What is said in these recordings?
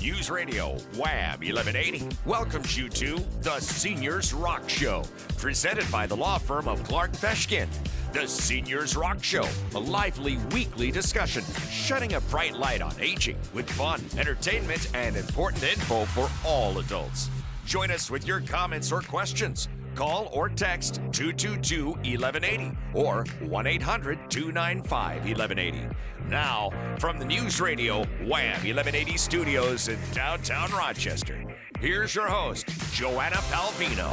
News Radio Wham 1180 welcomes you to The Seniors Rock Show, presented by the law firm of Clark Feshkin. The Seniors Rock Show, a lively weekly discussion, shedding a bright light on aging with fun, entertainment, and important info for all adults. Join us with your comments or questions. Call or text 222-1180 or 1-800-295-1180. Now, from the News Radio Wham 1180 studios in downtown Rochester, here's your host, Joanna Palvino.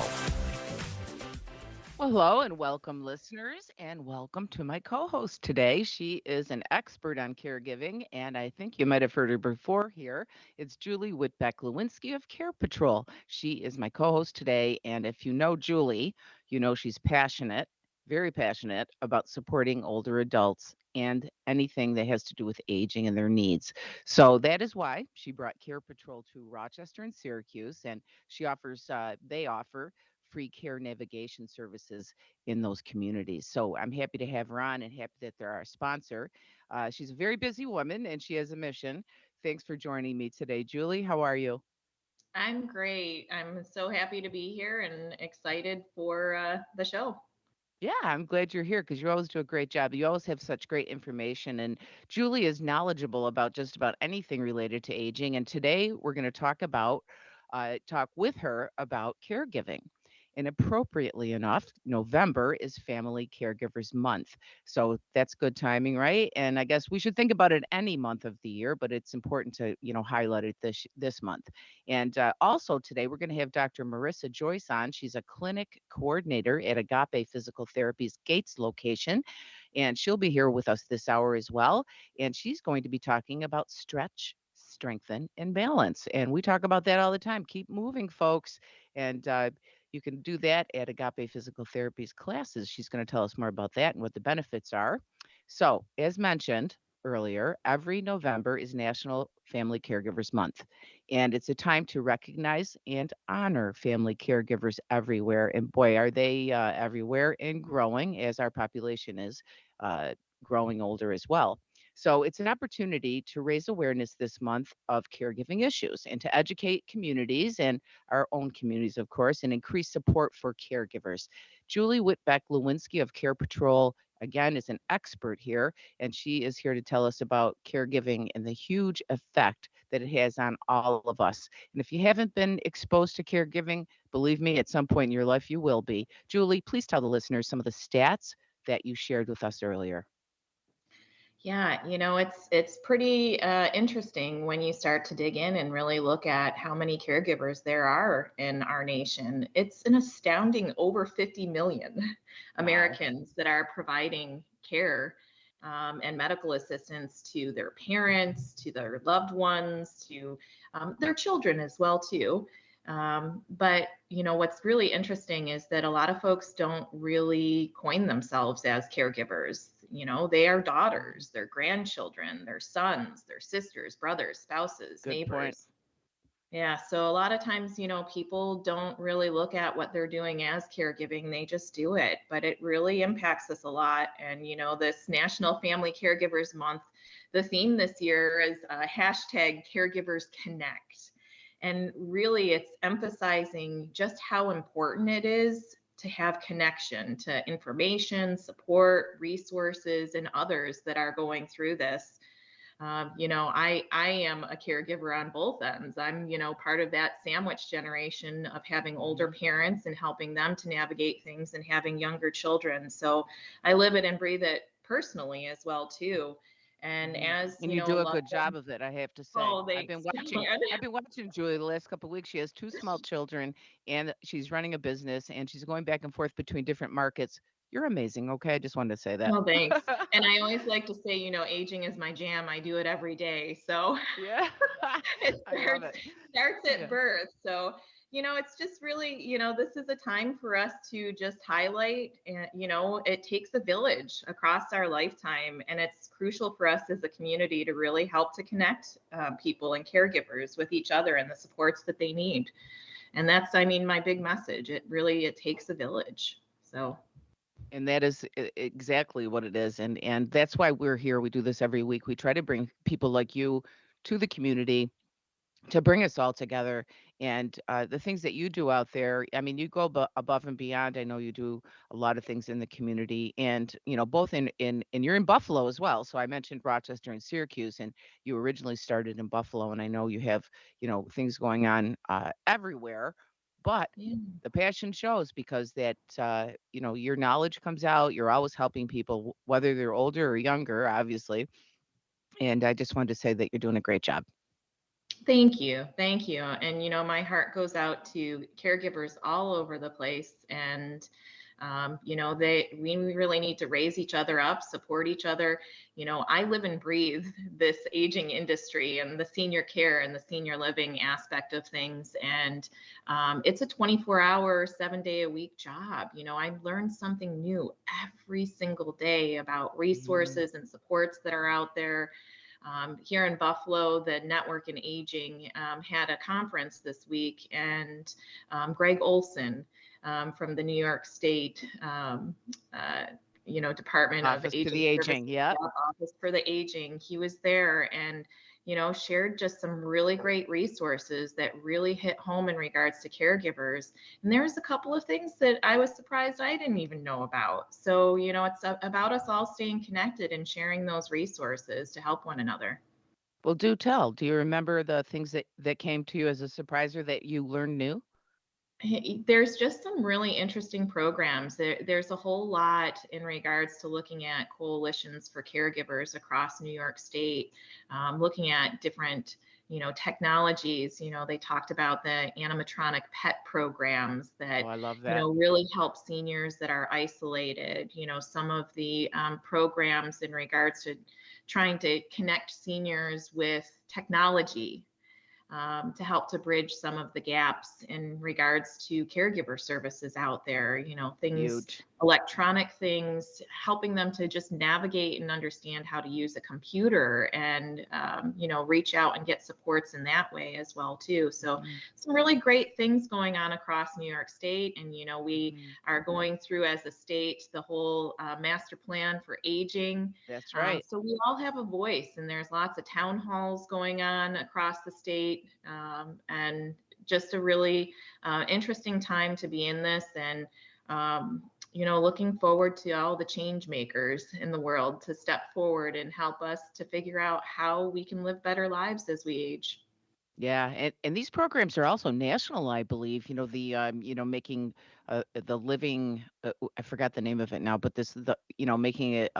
Well, hello and welcome, listeners, and welcome to my co host today. She is an expert on caregiving, and I think you might have heard her before here. It's Julie Whitbeck-Lewinsky of Care Patrol. She is my co host today, and if you know Julie, you know she's passionate, very passionate about supporting older adults and anything that has to do with aging and their needs. So that is why she brought Care Patrol to Rochester and Syracuse, and they offer free care navigation services in those communities. So I'm happy to have her on and happy that they're our sponsor. She's a very busy woman and she has a mission. Thanks for joining me today, Julie. How are you? I'm great. I'm so happy to be here and excited for the show. Yeah, I'm glad you're here because you always do a great job. You always have such great information. And Julie is knowledgeable about just about anything related to aging. And today we're going to talk with her about caregiving. And appropriately enough, November is Family Caregivers Month. So that's good timing, right? And I guess we should think about it any month of the year, but it's important to, highlight it this month. And also today, we're going to have Dr. Marisa Joyce on. She's a clinic coordinator at Agape Physical Therapy's Gates location, and she'll be here with us this hour as well. And she's going to be talking about stretch, strengthen, and balance. And we talk about that all the time. Keep moving, folks. And you can do that at Agape Physical Therapy's classes. She's going to tell us more about that and what the benefits are. So, as mentioned, earlier, every November is National Family Caregivers Month. And it's a time to recognize and honor family caregivers everywhere. And boy, are they everywhere and growing as our population is uh, growing older as well. So it's an opportunity to raise awareness this month of caregiving issues and to educate communities and our own communities, of course, and increase support for caregivers. Julie Whitbeck Lewinsky of Care Patrol, again, is an expert here, and she is here to tell us about caregiving and the huge effect that it has on all of us. And if you haven't been exposed to caregiving, believe me, at some point in your life you will be. Julie, please tell the listeners some of the stats that you shared with us earlier. Yeah, it's pretty interesting when you start to dig in and really look at how many caregivers there are in our nation. It's an astounding over 50 million Wow. Americans that are providing care and medical assistance to their parents, to their loved ones, to their children as well too. But what's really interesting is that a lot of folks don't really coin themselves as caregivers. They are daughters, their grandchildren, their sons, their sisters, brothers, spouses, Good point. neighbors. Yeah, so a lot of times, people don't really look at what they're doing as caregiving. They just do it, but it really impacts us a lot. And, this National Family Caregivers Month, the theme this year is hashtag Caregivers Connect. And really, it's emphasizing just how important it is to have connection to information, support, resources, and others that are going through this. I am a caregiver on both ends. I'm, part of that sandwich generation of having older Mhm. parents and helping them to navigate things and having younger children. So I live it and breathe it personally as well too. And Mhm. as, And you a do a loved good job one, of it, I have to say. oh, I've been thanks. watching I've been watching Julie the last couple of weeks. She has two small children and she's running a business and she's going back and forth between different markets. You're amazing, okay? I just wanted to say that. Well, thanks. And I always like to say, aging is my jam. I do it every day. So Yeah. it I love it. starts at Yeah. birth. So, it's just really, this is a time for us to just highlight and, it takes a village across our lifetime. And it's crucial for us as a community to really help to connect people and caregivers with each other and the supports that they need. And that's, I mean, my big message. It takes a village. So. And that is exactly what it is. And that's why we're here. We do this every week. We try to bring people like you to the community to bring us all together. And the things that you do out there, I mean, you go above and beyond. I know you do a lot of things in the community, and both in you're in Buffalo as well. So I mentioned Rochester and Syracuse, and you originally started in Buffalo, and I know you have things going on everywhere, but Yeah. the passion shows because that your knowledge comes out. You're always helping people, whether they're older or younger, obviously. And I just wanted to say that you're doing a great job. Thank you. Thank you. And, my heart goes out to caregivers all over the place. And, we really need to raise each other up, support each other. I live and breathe this aging industry and the senior care and the senior living aspect of things. And it's a 24-hour, 7-day-a-week job. I learn something new every single day about Mhm. resources and supports that are out there. Here in Buffalo, the Network in Aging had a conference this week, and Greg Olson from the New York State, Department of Office to Aging the Services, aging. Yep. Office for the Aging, he was there and shared just some really great resources that really hit home in regards to caregivers. And there's a couple of things that I was surprised I didn't even know about. So, it's about us all staying connected and sharing those resources to help one another. Well, do tell. Do you remember the things that came to you as a surpriser that you learned new? There's just some really interesting programs. There's a whole lot in regards to looking at coalitions for caregivers across New York State, looking at different, technologies. They talked about the animatronic pet programs Oh, that, I love that. really help seniors that are isolated. Some of the programs in regards to trying to connect seniors with technology to help to bridge some of the gaps in regards to caregiver services out there, things, Huge. electronic things, helping them to just navigate and understand how to use a computer and, reach out and get supports in that way as well, too. So Mhm, some really great things going on across New York State. And, we mhm. are going through as a state the whole master plan for aging. That's right. So we all have a voice, and there's lots of town halls going on across the state, and just a really interesting time to be in this. And looking forward to all the change makers in the world to step forward and help us to figure out how we can live better lives as we age. Yeah, and these programs are also national, I believe. Making the living. I forgot the name of it now, but making it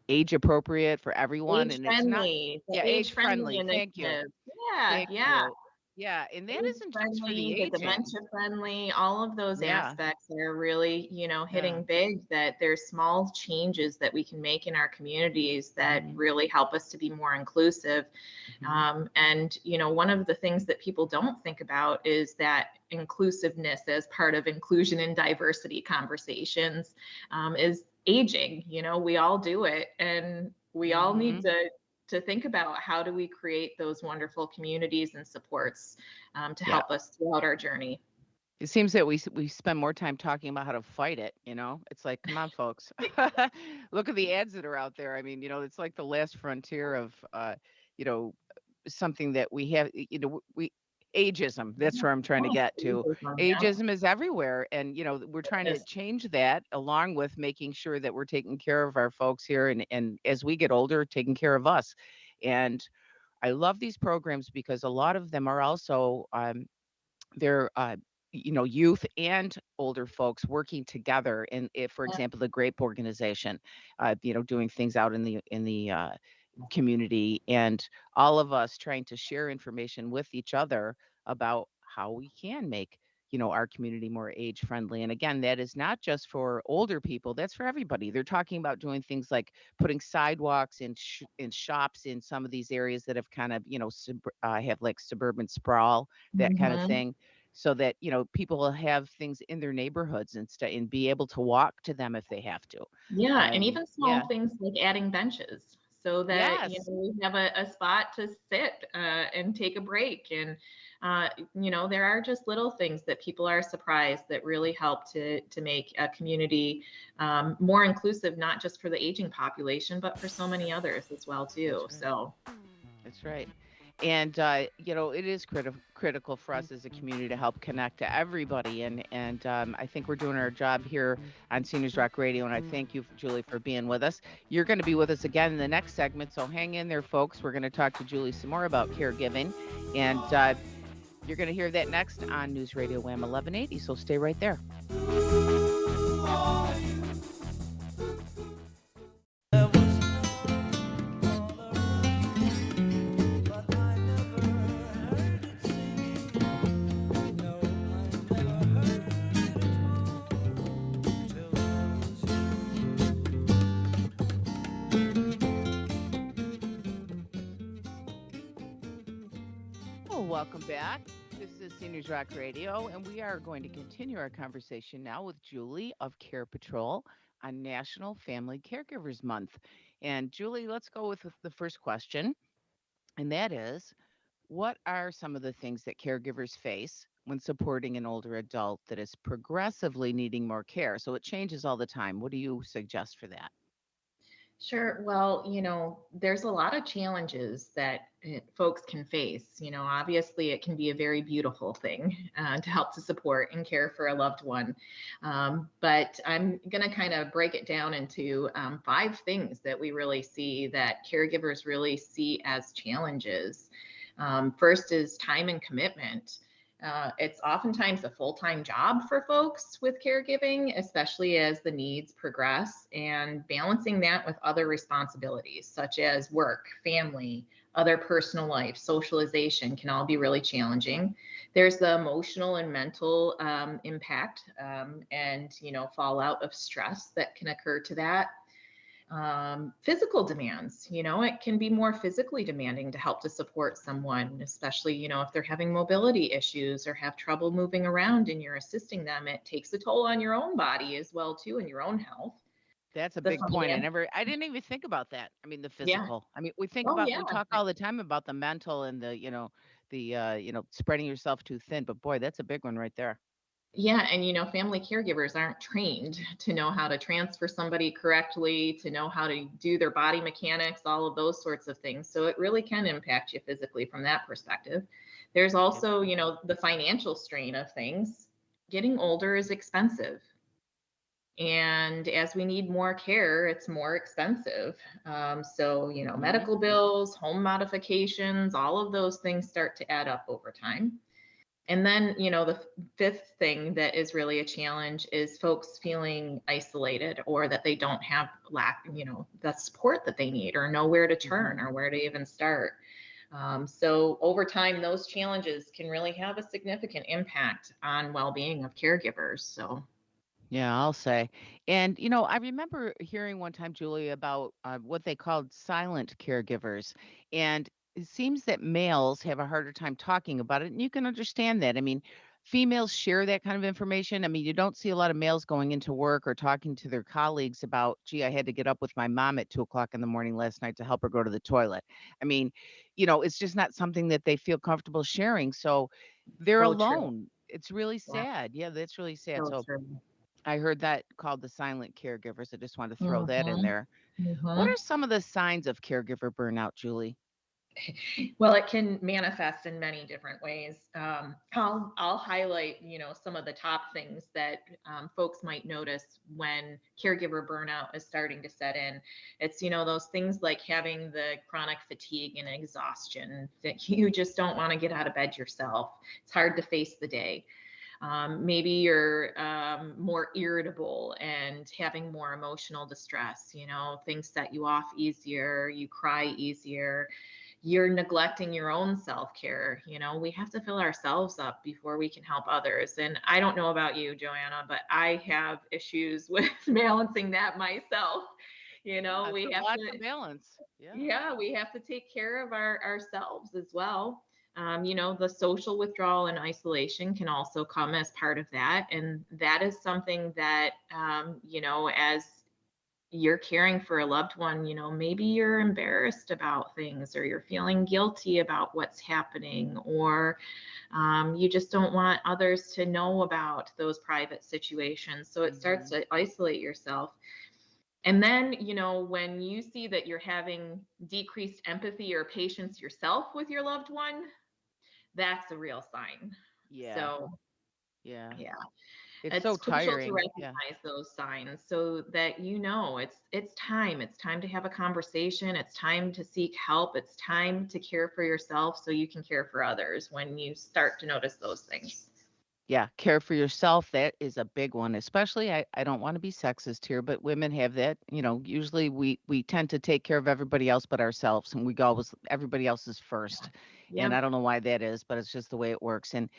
age appropriate for everyone, and it's not. The Yeah, age age friendly friendly. Thank you. initiative. Yeah, Thank yeah. you. Yeah, and that Age isn't just for the friendly, the aging. dementia friendly, all of those Yeah, aspects are really, yeah. hitting big, that there's small changes that we can make in our communities that Hmm. really help us to be more inclusive. Hmm. And, one of the things that people don't think about is that inclusiveness as part of inclusion and diversity conversations is aging. We all do it, and we all need Hmm. to think about how do we create those wonderful communities and supports to Yeah. help us throughout our journey. It seems that we spend more time talking about how to fight it, you know? It's like, "Come on, folks. Look at the ads that are out there." I mean, it's like the last frontier of, you know, something that we have, we ageism, that's where I'm trying to Yes, get to. ageism, yeah, Ageism is everywhere, and, we're it trying to is. change that along with making sure that we're taking care of our folks here and as we get older, taking care of us. And I love these programs because a lot of them are also, they're youth and older folks working together and if for Yeah. example the grape organization doing things out in the community and all of us trying to share information with each other about how we can make our community more age friendly. And again, that is not just for older people, that's for everybody. They're talking about doing things like putting sidewalks in shops in some of these areas that have kind of have like suburban sprawl, that kind of Mhm. thing, so that people will have things in their neighborhoods and be able to walk to them if they have to. Yeah, and even Yeah. small things like adding benches so that Yes. we have a spot to sit and take a break. And there are just little things that people are surprised that really help to make a community more inclusive, not just for the aging population, but for so many others as well That's too. right. So That's right. And it is critical for us as a community to help connect to everybody. And I think we're doing our job here on Seniors Rock Radio. And I thank you, Julie, for being with us. You're going to be with us again in the next segment, so hang in there, folks. We're going to talk to Julie some more about caregiving, and you're going to hear that next on News Radio Wham 1180. So stay right there. Oh, welcome back. This is Seniors Rock Radio, and we are going to continue our conversation now with Julie of Care Patrol on National Family Caregivers Month. And Julie, let's go with the first question, and that is, what are some of the things that caregivers face when supporting an older adult that is progressively needing more care? So it changes all the time. What do you suggest for that? Sure. Well, there's a lot of challenges that folks can face. Obviously, it can be a very beautiful thing to help to support and care for a loved one. But I'm going to kind of break it down into 5 things that we really see that caregivers really see as challenges. First is time and commitment. It's oftentimes a full-time job for folks with caregiving, especially as the needs progress, and balancing that with other responsibilities such as work, family, other personal life, socialization can all be really challenging. There's the emotional and mental impact and fallout of stress that can occur to that. Physical demands, it can be more physically demanding to help to support someone, especially, if they're having mobility issues or have trouble moving around and you're assisting them. It takes a toll on your own body as well, too, and your own health. That's a The big point. finance, I didn't even think about that. I mean, the yeah. physical. I mean, Oh, yeah. we talk all the time about the mental and spreading yourself too thin, but boy, that's a big one right there. Yeah, and family caregivers aren't trained to know how to transfer somebody correctly, to know how to do their body mechanics, all of those sorts of things. So it really can impact you physically from that perspective. There's Yep. also, the financial strain of things. Getting older is expensive. And as we need more care, it's more expensive. So, Hmm. medical bills, home modifications, all of those things start to add up over time. And then, the fifth thing that is really a challenge is folks feeling isolated or that they don't have the support that they need or know where to Hmm. turn or where to even start. So over time, those challenges can really have a significant impact on well-being of caregivers. So, Yeah, I'll say. And, I remember hearing one time, Julie, about what they called silent caregivers. And it seems that males have a harder time talking about it. And you can understand that. I mean, females share that kind of information. I mean, you don't see a lot of males going into work or talking to their colleagues about, gee, I had to get up with my mom at 2 o'clock in the morning last night to help her go to the toilet. I mean, it's just not something that they feel comfortable sharing. So they're so true. alone. It's really Yeah, sad. Yeah, that's really sad. so So true. I heard that called the silent caregivers. I just wanted to throw that in Hmm. there. What Hmm. are some of the signs of caregiver burnout, Julie? Well, it can manifest in many different ways. I'll highlight, some of the top things that folks might notice when caregiver burnout is starting to set in. It's, those things like having the chronic fatigue and exhaustion that you just don't want to get out of bed yourself. It's hard to face the day. Maybe you're more irritable and having more emotional distress. Things set you off easier, you cry easier, you're neglecting your own self-care. We have to fill ourselves up before we can help others. And I don't know about you, Joanna, but I have issues with balancing that myself. Yeah, it's We a have lot to to, balance. Yeah. yeah, we have to take care of ourselves as well. The social withdrawal and isolation can also come as part of that. And that is something that, as you're caring for a loved one, maybe you're embarrassed about things or you're feeling guilty about what's happening, or you just don't want others to know about those private situations. So it starts Hmm. to isolate yourself. And then, when you see that you're having decreased empathy or patience yourself with your loved one, that's a real sign. Yeah. So, Yeah. yeah, It's it's so crucial to tiring. Yeah. recognize those signs so that it's time. It's time to have a conversation. It's time to seek help. It's time to care for yourself so you can care for others when you start to notice those things. Yeah, care for yourself. That is a big one, especially I don't want to be sexist here, but women have that, usually we tend to take care of everybody else but ourselves and we go with everybody else is first. And Yeah. I don't know why that is, but it's just the way it works. And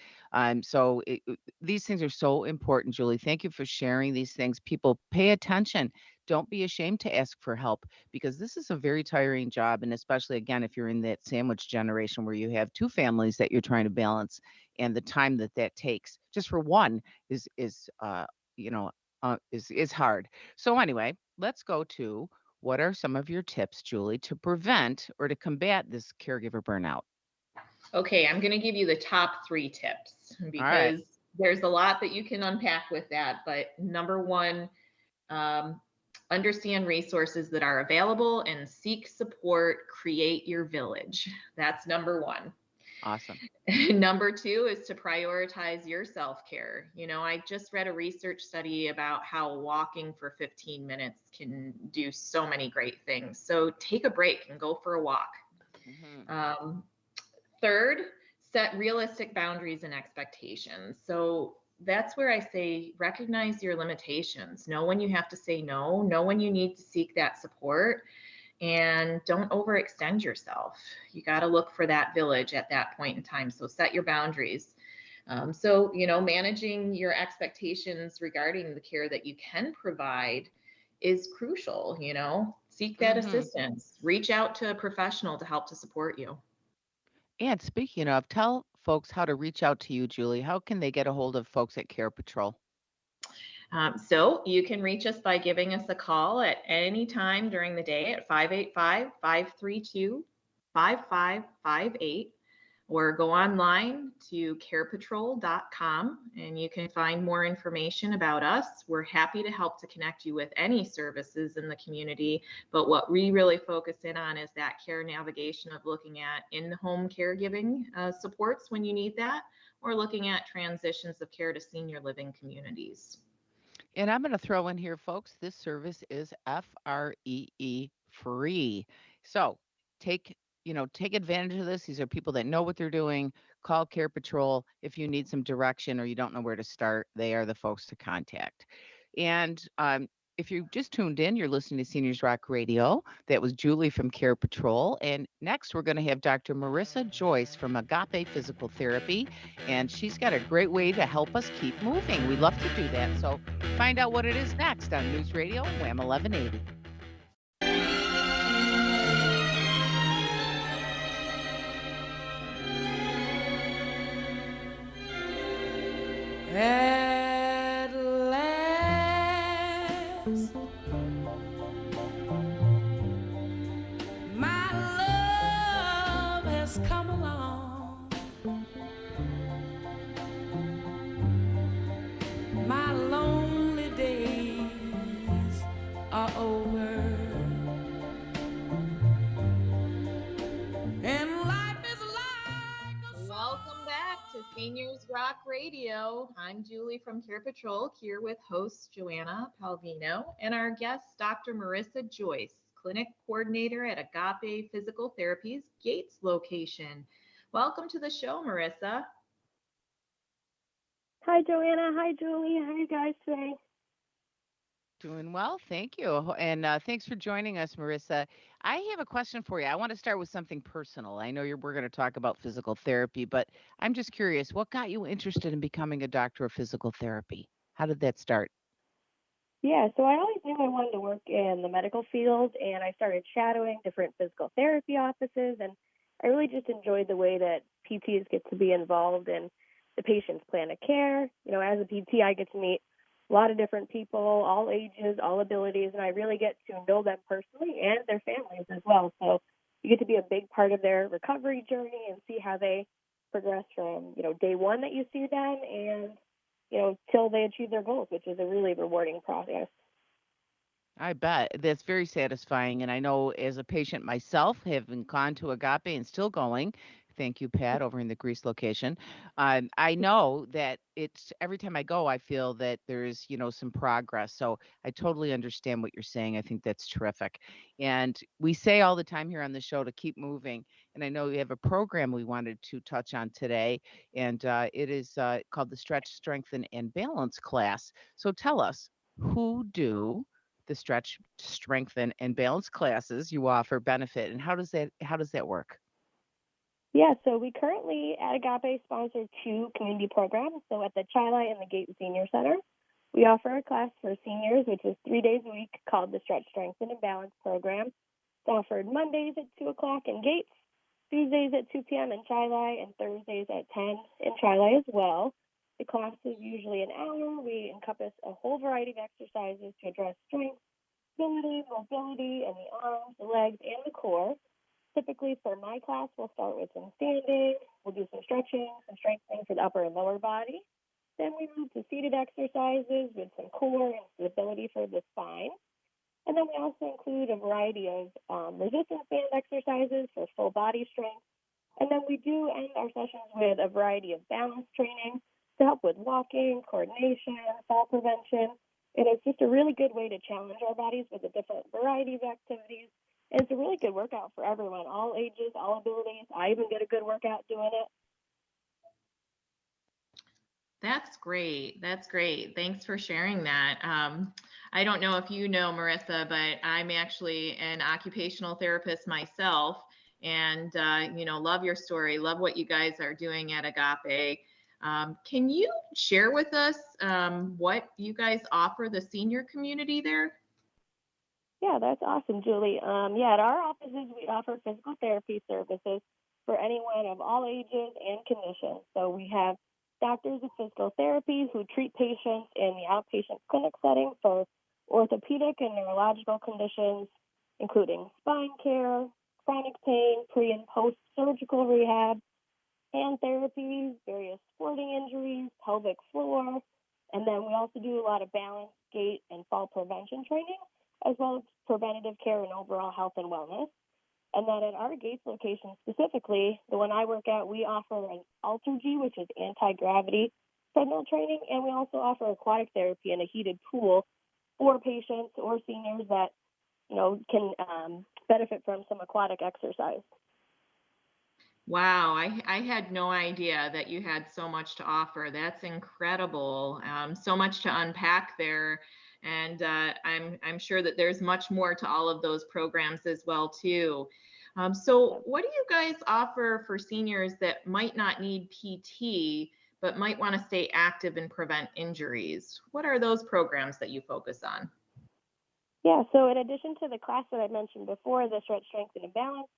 these things are so important, Julie. Thank you for sharing these things. People pay attention. Don't be ashamed to ask for help because this is a very tiring job. And especially again, if you're in that sandwich generation where you have two families that you're trying to balance and the time that that takes just for one is you know is hard. So anyway, let's go to what are some of your tips, Julie, to prevent or to combat this caregiver burnout? Okay, I'm going to give you the top 3 tips All right. because there's a lot that you can unpack with that. But number one, um, understand resources that are available and seek support. Create your village. That's number one. Awesome. Number two is to prioritize your self care. I just read a research study about how walking for 15 minutes can do so many great things. So take a break and go for a walk. Hmm. Um, Third, set realistic boundaries and expectations. So that's where I say recognize your limitations. Know when you have to say no, know when you need to seek that support, and don't overextend yourself. You got to look for that village at that point in time. So set your boundaries. Managing your expectations regarding the care that you can provide is crucial. Seek that Hmm. assistance, reach out to a professional to help to support you. And speaking of, tell folks how to reach out to you, Julie. How can they get a hold of folks at Care Patrol? So you can reach us by giving us a call at any time during the day at 585-532-5558, or go online to carepatrol.com and you can find more information about us. We're happy to help to connect you with any services in the community, but what we really focus in on is that care navigation of looking at in-home caregiving supports when you need that, or looking at transitions of care to senior living communities. And I'm going to throw in here, folks, this service is free. So take, take advantage of this. These are people that know what they're doing. Call Care Patrol if you need some direction or you don't know where to start. They are the folks to contact. And if you just tuned in, you're listening to Seniors Rock Radio. That was Julie from Care Patrol. And next, we're going to have Dr. Marisa Joyce from Agape Physical Therapy. And she's got a great way to help us keep moving. We love to do that. So find out what it is next on News Radio Wham 1180. At last, my love has come along. My lonely days are over, and life is like a Welcome back to Seniors Rock Radio. I'm Julie from Care Patrol, here with host Joanna Palvino and our guest, Dr. Marisa Joyce, clinic coordinator at Agape Physical Therapy's Gates location. Welcome to the show, Marisa. Hi, Joanna. Hi, Julie. How are you guys today? Doing well, thank you. And thanks for joining us, Marissa. I have a question for you. I want to start with something personal. I know we're going to talk about physical therapy, but I'm just curious, what got you interested in becoming a doctor of physical therapy? How did that start? Yeah, so I always knew I wanted to work in the medical field, and I started shadowing different physical therapy offices, and I really just enjoyed the way that PTs get to be involved in the patient's plan of care. As a PT, I get to meet a lot of different people, all ages, all abilities, and I really get to know them personally and their families as well. So you get to be a big part of their recovery journey and see how they progress from, day one that you see them and till they achieve their goals, which is a really rewarding process. I bet. That's very satisfying, and I know as a patient myself, having gone to Agape and still going, thank you, Pat, over in the Greece location, I know that it's every time I go, I feel that there's, some progress. So I totally understand what you're saying. I think that's terrific. And we say all the time here on the show to keep moving. And I know we have a program we wanted to touch on today, and it is called the Stretch, Strengthen, and Balance class. So tell us, who do the stretch, strengthen, and balance classes you offer benefit, and how does that work? Yeah, so we currently at Agape sponsor two community programs. So at the Chili and the Gate Senior Center, we offer a class for seniors, which is 3 days a week, called the Stretch, Strengthen, and Balance program. It's offered Mondays at 2 o'clock in Gates, Tuesdays at 2 p.m. in Chili, and Thursdays at 10 in Chili as well. The class is usually an hour. We encompass a whole variety of exercises to address strength, stability, mobility, in the arms, the legs, and the core. Typically, for my class, we'll start with some standing. We'll do some stretching, some strengthening for the upper and lower body. Then we move to seated exercises with some core and stability for the spine. And then we also include a variety of resistance band exercises for full body strength. And then we do end our sessions with a variety of balance training to help with walking, coordination, fall prevention. And it's just a really good way to challenge our bodies with a different variety of activities. And it's a really good workout for everyone, all ages, all abilities. I even get a good workout doing it. That's great. That's great. Thanks for sharing that. I don't know if you know, Marissa, but I'm actually an occupational therapist myself, and love your story. Love what you guys are doing at Agape. Can you share with us what you guys offer the senior community there? Yeah, that's awesome, Julie. Yeah, at our offices, we offer physical therapy services for anyone of all ages and conditions. So we have doctors of physical therapy who treat patients in the outpatient clinic setting for orthopedic and neurological conditions, including spine care, chronic pain, pre and post surgical rehab, hand therapies, various sporting injuries, pelvic floor, and then we also do a lot of balance, gait, and fall prevention training, as well as preventative care and overall health and wellness. And then at our Gates location specifically, the one I work at, we offer an Alter-G, which is anti-gravity treadmill training, and we also offer aquatic therapy in a heated pool for patients or seniors that can benefit from some aquatic exercise. Wow, I had no idea that you had so much to offer. That's incredible. So much to unpack there, and I'm sure that there's much more to all of those programs as well too. So, what do you guys offer for seniors that might not need PT but might want to stay active and prevent injuries? What are those programs that you focus on? Yeah, so in addition to the class that I mentioned before, the Stretch, Strengthen, and Balance,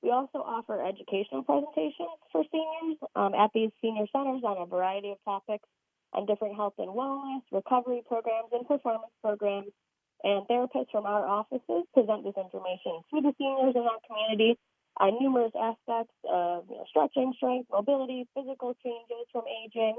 we also offer educational presentations for seniors at these senior centers on a variety of topics on different health and wellness, recovery programs, and performance programs. And therapists from our offices present this information to the seniors in our community on numerous aspects of stretching, strength, mobility, physical changes from aging.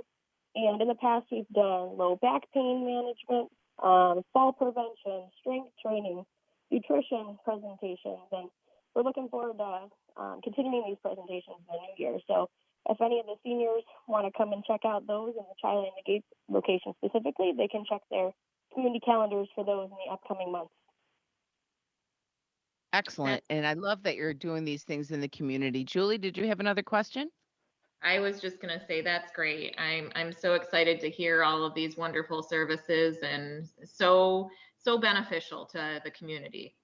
And in the past, we've done low back pain management, fall prevention, strength training, nutrition presentations, and we're looking forward to continuing these presentations in the new year. So if any of the seniors want to come and check out those in the Chili and the Gates location specifically, they can check their community calendars for those in the upcoming months. Excellent. That's And I love that you're doing these things in the community. Julie, did you have another question? I was just going to say that's great. I'm so excited to hear all of these wonderful services and so beneficial to the community.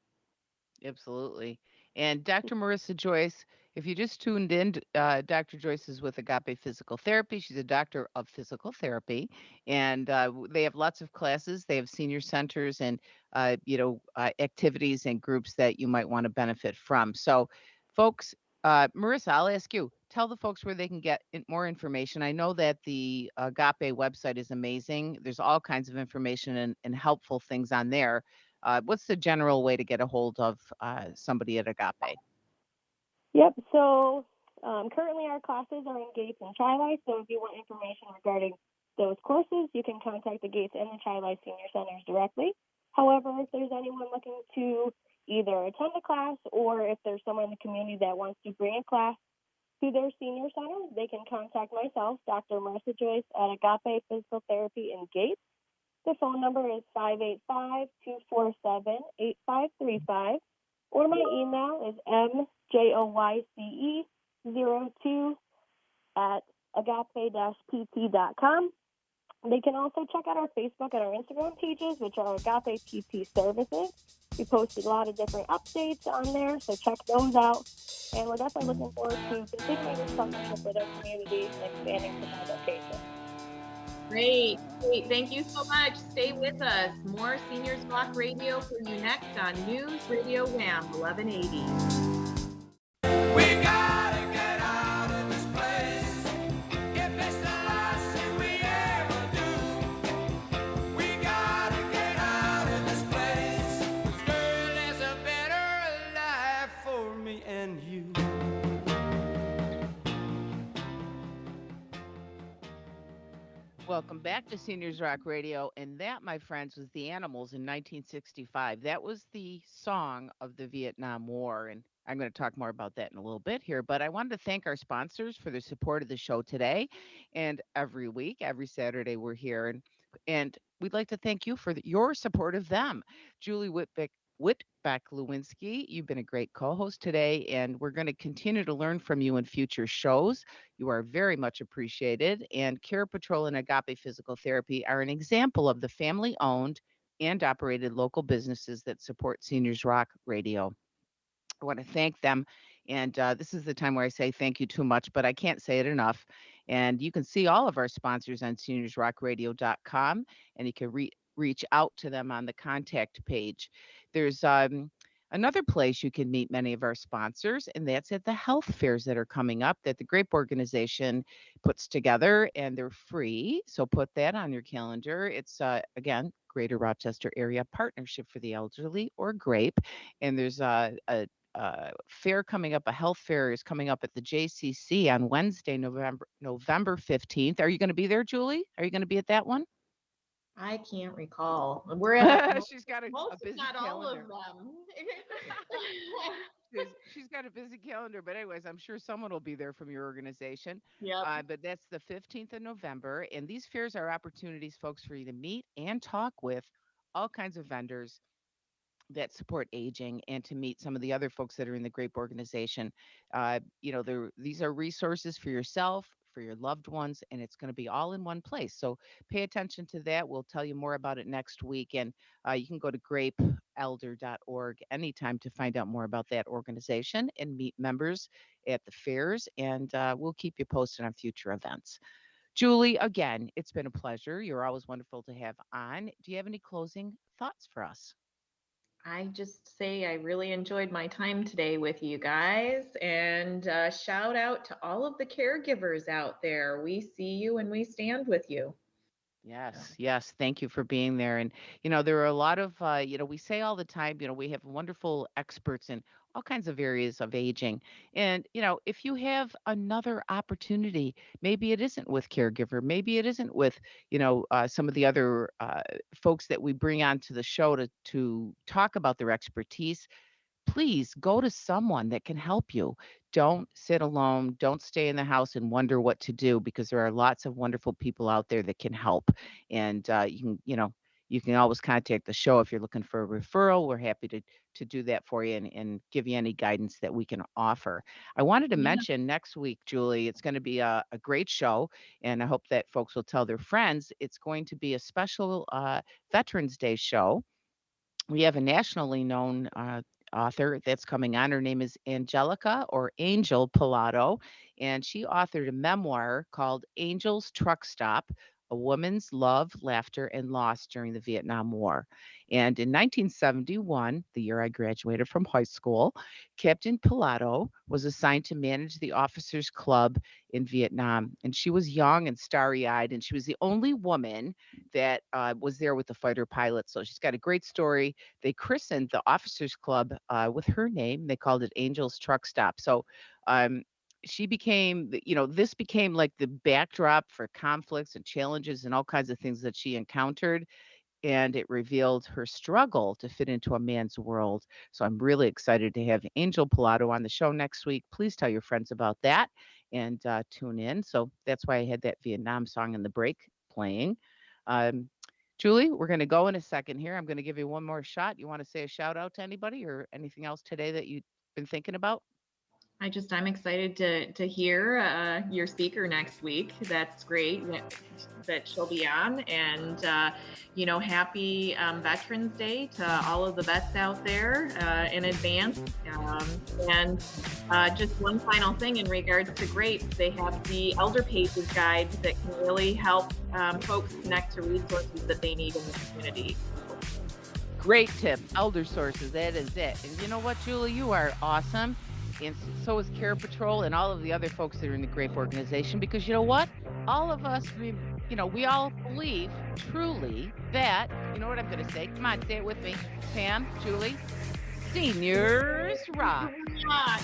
Absolutely. And Dr. Marissa Joyce, if you just tuned in, Dr. Joyce is with Agape Physical Therapy. She's a doctor of physical therapy, and they have lots of classes. They have senior centers and activities and groups that you might want to benefit from. So, folks, Marissa, I'll ask you. Tell the folks where they can get more information. I know that the Agape website is amazing. There's all kinds of information and helpful things on there. What's the general way to get a hold of somebody at Agape? Yep. So currently our classes are in Gates and Chili. So if you want information regarding those courses, you can contact the Gates and the Chili Senior Centers directly. However, if there's anyone looking to either attend a class or if there's someone in the community that wants to bring a class to their senior center, they can contact myself, Dr. Marisa Joyce, at Agape Physical Therapy in Gates. The phone number is 585-247-8535, or my email is mjoyce02 at agape-pt.com. They can also check out our Facebook and our Instagram pages, which are Agape PT Services. We posted a lot of different updates on there, so check those out. And we're definitely looking forward to continuing this partnership with our community and expanding to more locations. Great, great. Thank you so much. Stay with us. More Seniors Rock Radio for you next on News Radio Wham 1180. We gotta get out of this place. If it's the last thing we ever do, we gotta get out of this place. Girl, there's a better life for me and you. Welcome back to Seniors Rock Radio. And that, my friends, was The Animals in 1965. That was the song of the Vietnam War. And I'm going to talk more about that in a little bit here. But I wanted to thank our sponsors for their support of the show today and every week. Every Saturday, we're here. And we'd like to thank you for your support of them. Julie Whitbeck Lewinsky, you've been a great co host today. And we're going to continue to learn from you in future shows. You are very much appreciated. And Care Patrol and Agape Physical Therapy are an example of the family owned and operated local businesses that support Seniors Rock Radio. I want to thank them. And this is the time where I say thank you too much, but I can't say it enough. And you can see all of our sponsors on seniorsrockradio.com, and you can reach out to them on the contact page. There's another place you can meet many of our sponsors, and that's at the health fairs that are coming up that the GRAPE organization puts together, and they're free. So put that on your calendar. It's, again, Greater Rochester Area Partnership for the Elderly, or GRAPE. And there's a fair coming up. A health fair is coming up at the JCC on Wednesday, November 15th. Are you going to be there, Julie? Are you going to be at that one? I can't recall. We're at She's got a most, if busy not all of calendar. them. She's got a busy calendar, but anyways, I'm sure someone will be there from your organization. Yep. But that's the 15th of November, and these fairs are opportunities, folks, for you to meet and talk with all kinds of vendors that support aging, and to meet some of the other folks that are in the GRAPE organization. These are resources for yourself, for your loved ones, and it's going to be all in one place. So pay attention to that. We'll tell you more about it next week. And you can go to grapeelder.org anytime to find out more about that organization and meet members at the fairs. And we'll keep you posted on future events. Julie, again, it's been a pleasure. You're always wonderful to have on. Do you have any closing thoughts for us? I just say I really enjoyed my time today with you guys, and shout out to all of the caregivers out there. We see you and we stand with you. Yes, yes. Thank you for being there. And, there are a lot of, we say all the time, we have wonderful experts in all kinds of areas of aging. And, if you have another opportunity, maybe it isn't with caregiver, maybe it isn't with, some of the other folks that we bring onto the show to talk about their expertise. Please go to someone that can help you. Don't sit alone. Don't stay in the house and wonder what to do, because there are lots of wonderful people out there that can help. And you can always contact the show if you're looking for a referral. We're happy to do that for you, and give you any guidance that we can offer. I wanted to Yeah. mention next week, Julie, it's going to be a great show, and I hope that folks will tell their friends. It's going to be a special Veterans Day show. We have a nationally known author that's coming on. Her name is Angelica, or Angel Pilato, and she authored a memoir called Angel's Truck Stop: A Woman's Love, Laughter, and Loss During the Vietnam War. And in 1971, the year I graduated from high school, Captain Pilato was assigned to manage the Officers Club in Vietnam. And she was young and starry eyed, and she was the only woman that was there with the fighter pilot. So she's got a great story. They christened the Officers Club with her name. They called it Angel's Truck Stop. So um, she became, this became like the backdrop for conflicts and challenges and all kinds of things that she encountered. and it revealed her struggle to fit into a man's world. So I'm really excited to have Angel Pilato on the show next week. Please tell your friends about that and tune in. So that's why I had that Vietnam song in the break playing. Um, Julie, we're going to go in a second here. I'm going to give you one more shot. You want to say a shout out to anybody or anything else today that you've been thinking about? I'm excited to hear your speaker next week. That's great that she'll be on, and happy Veterans Day to all of the vets out there in advance. And just one final thing in regards to grapes, they have the Elder Pages guide that can really help folks connect to resources that they need in the community. Great tip. Elder sources. That is it. And you know what, Julie? You are awesome. And so is Care Patrol and all of the other folks that are in the GRAPE organization, because you know what? All of us, we all believe truly that, you know what I'm going to say? Come on, say it with me. Pam, Julie, Seniors Rock. Yeah.